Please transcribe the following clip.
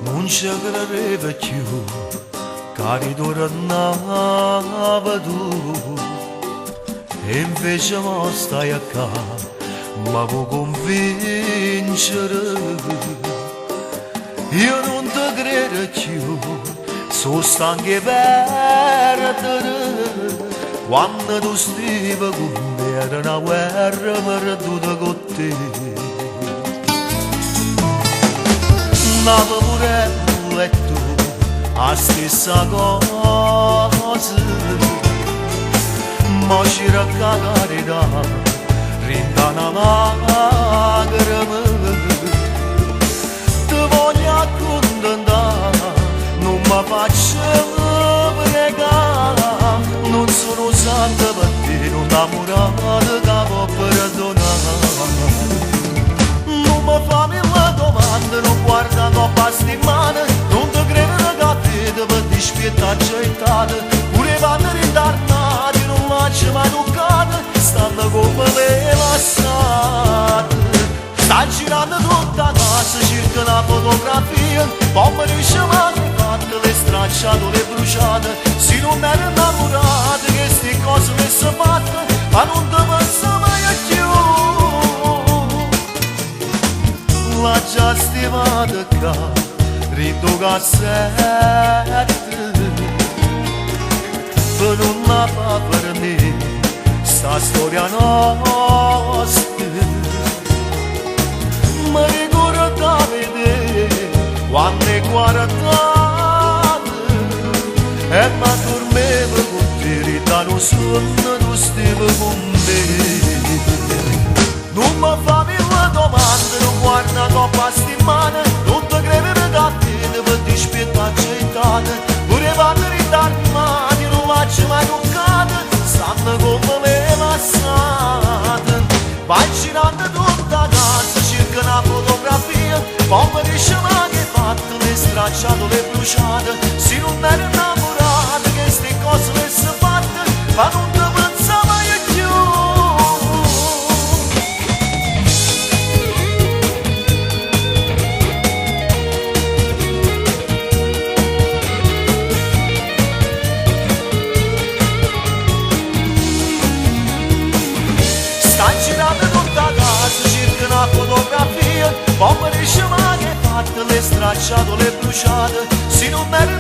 non ci aggrareva più, cari tornava tu, e invece mo stai a casa, ma può convincere, io non ti credo più, sono stanco di perdere, quando tu stivi con me era una guerra perduta con te. Nava pure tu e tu, la stessa cosa, ma ci raccagarita, rinda una lacrima, ti voglio accontentare, non mi faccio pregare, non sono santo per te, non t'amorare che può perdonare. Non mi fammi la domanda, non guarda coppa sti mano, non ti credo che te per dispietà gettata, pure vanno ritardati, non faccio mai toccata, stanno come le lassate. Sta girando tutta casa, cerca la fotografia, poi mi dice ma che fatte, le stracciate, le bruciate, se non ero innamorate, che sti cose le so fatte, ma non ti penso mai a più. La già stimata che rido cassette, per non la fa per me, sta storia nostra. Mi ricordo vedere quando è guardate e mi dormevo con te, ridano sonno, tu stivi con me. Non mi fammi la domanda, non guarda coppa sti mano, non ti credo che te per dispietà gettata, pure vanno ritardati, non faccio mai toccata, stanno come me lassate. Vai girando tutta casa, cerca una fotografia, poi mi dice ma che fatto, le stracciate, le bruciate, se non ero innamorata, che ste cose le so fatte, ma non ti pensa mai più. Sta girando tutta casa, cerca una fotografia, poi mi dice ma che fatte, le stracciate, le bruciate, se non ero